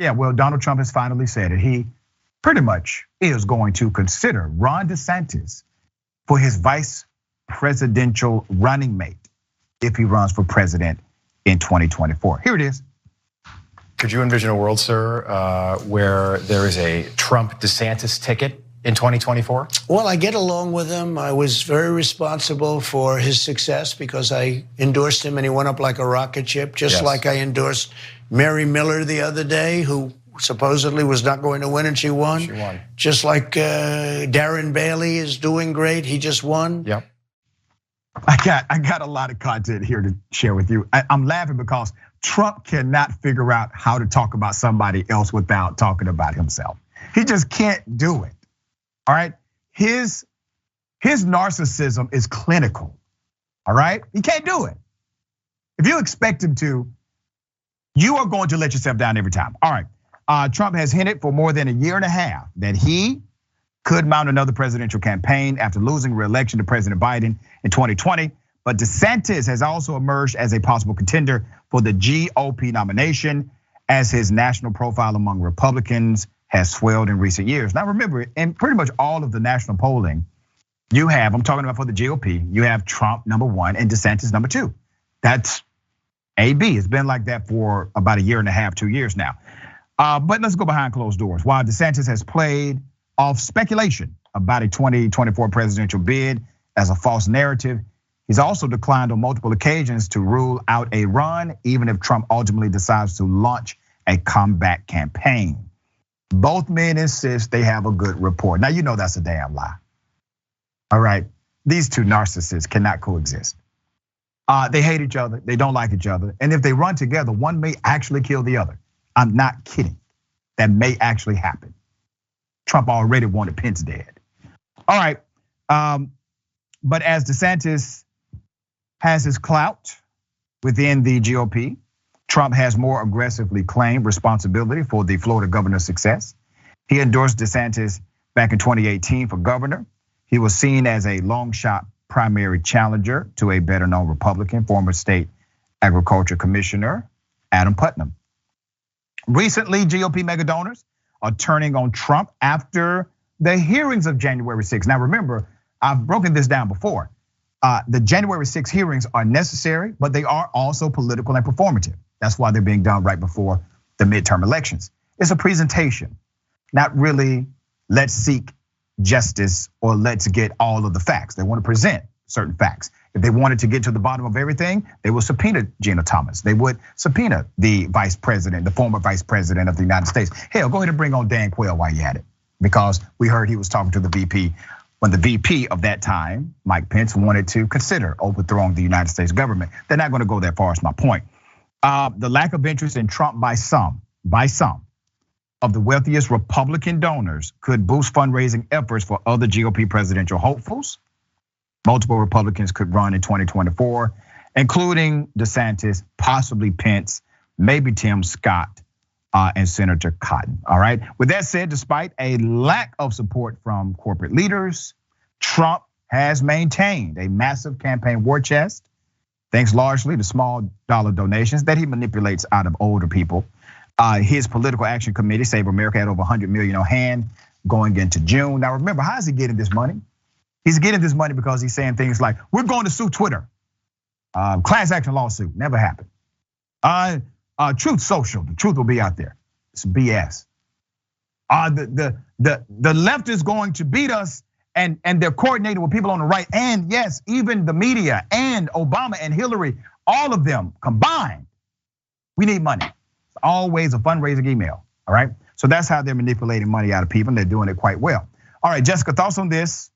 Yeah, well, Donald Trump has finally said it. He pretty much is going to consider Ron DeSantis for his vice presidential running mate if he runs for president in 2024. Here it is. Could you envision a world, sir, where there is a Trump-DeSantis ticket in 2024? Well, I get along with him. I was very responsible for his success because I endorsed him and he went up like a rocket ship, just like I endorsed Mary Miller the other day, who supposedly was not going to win and she won. She won. Just like Darren Bailey is doing great, he just won. Yep. I got a lot of content here to share with you. I'm laughing because Trump cannot figure out how to talk about somebody else without talking about himself. He just can't do it. All right, his narcissism is clinical. All right, he can't do it. If you expect him to, you are going to let yourself down every time. All right, Trump has hinted for more than a year and a half that he could mount another presidential campaign after losing re-election to President Biden in 2020. But DeSantis has also emerged as a possible contender for the GOP nomination as his national profile among Republicans has swelled in recent years. Now remember, in pretty much all of the national polling, you have, I'm talking about for the GOP, you have Trump #1 and DeSantis #2. That's AB. It's been like that for about a year and a half, 2 years now. But let's go behind closed doors. While DeSantis has played off speculation about a 2024 presidential bid as a false narrative, he's also declined on multiple occasions to rule out a run, even if Trump ultimately decides to launch a comeback campaign. Both men insist they have a good rapport. Now, you know that's a damn lie. All right, these two narcissists cannot coexist. They hate each other, they don't like each other. And if they run together, one may actually kill the other. I'm not kidding. That may actually happen. Trump already wanted Pence dead. All right, but as DeSantis has his clout within the GOP, Trump has more aggressively claimed responsibility for the Florida governor's success. He endorsed DeSantis back in 2018 for governor. He was seen as a long shot primary challenger to a better known Republican, former state agriculture commissioner, Adam Putnam. Recently, GOP mega donors are turning on Trump after the hearings of January 6th. Now remember, I've broken this down before. The January 6th hearings are necessary, but they are also political and performative. That's why they're being done right before the midterm elections. It's a presentation, not really let's seek justice or let's get all of the facts. They want to present certain facts. If they wanted to get to the bottom of everything, they would subpoena Gina Thomas. They would subpoena the vice president, the former vice president of the United States. Hell, go ahead and bring on Dan Quayle while you at it, because we heard he was talking to the VP when the VP of that time, Mike Pence, wanted to consider overthrowing the United States government. They're not going to go that far, is my point. The lack of interest in Trump by some of the wealthiest Republican donors could boost fundraising efforts for other GOP presidential hopefuls. Multiple Republicans could run in 2024, including DeSantis, possibly Pence, maybe Tim Scott, and Senator Cotton. All right. With that said, despite a lack of support from corporate leaders, Trump has maintained a massive campaign war chest, thanks largely to small dollar donations that he manipulates out of older people. His political action committee, Save America, had over 100 million on hand going into June. Now remember, how is he getting this money? He's getting this money because he's saying things like, we're going to sue Twitter. Class action lawsuit, never happened. Truth Social, the truth will be out there. It's BS. The left is going to beat us, and they're coordinated with people on the right. And yes, even the media and Obama and Hillary, all of them combined. We need money. It's always a fundraising email, all right? So that's how they're manipulating money out of people, and they're doing it quite well. All right, Jessica, thoughts on this?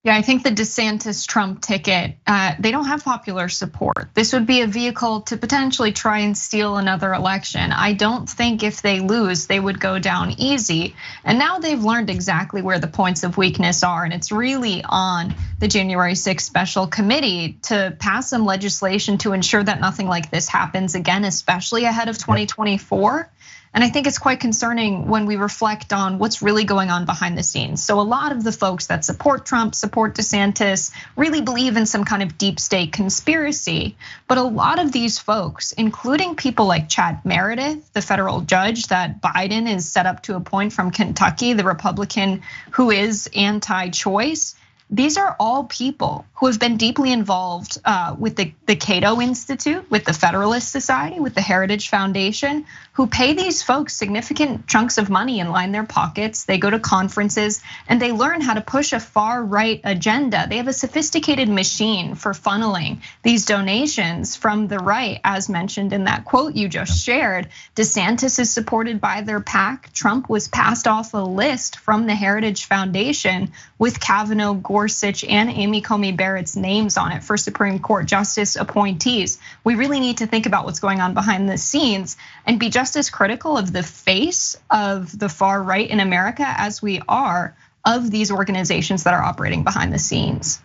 Yeah, I think the DeSantis Trump ticket, they don't have popular support. This would be a vehicle to potentially try and steal another election. I don't think if they lose, they would go down easy. And now they've learned exactly where the points of weakness are. And it's really on the January 6th special committee to pass some legislation to ensure that nothing like this happens again, especially ahead of 2024. And I think it's quite concerning when we reflect on what's really going on behind the scenes. So a lot of the folks that support Trump, support DeSantis, really believe in some kind of deep state conspiracy. But a lot of these folks, including people like Chad Meredith, the federal judge that Biden is set up to appoint from Kentucky, the Republican who is anti-choice, these are all people who have been deeply involved with the Cato Institute, with the Federalist Society, with the Heritage Foundation, who pay these folks significant chunks of money and line their pockets. They go to conferences and they learn how to push a far right agenda. They have a sophisticated machine for funneling these donations from the right, as mentioned in that quote you just shared. DeSantis is supported by their PAC. Trump was passed off a list from the Heritage Foundation with Kavanaugh, Gorsuch, and Amy Coney Barrett's names on it for Supreme Court justice appointees. We really need to think about what's going on behind the scenes and be just as critical of the face of the far right in America as we are of these organizations that are operating behind the scenes.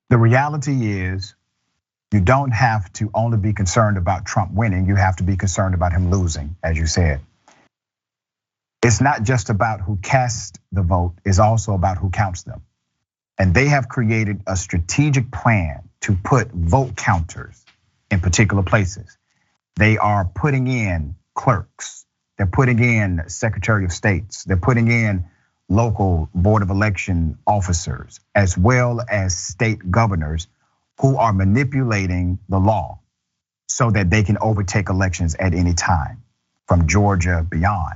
The reality is, you don't have to only be concerned about Trump winning, you have to be concerned about him losing, as you said. It's not just about who casts the vote, it's also about who counts them. And they have created a strategic plan to put vote counters in particular places. They are putting in clerks, they're putting in Secretary of States, they're putting in local Board of Election officers, as well as state governors who are manipulating the law so that they can overtake elections at any time, from Georgia beyond.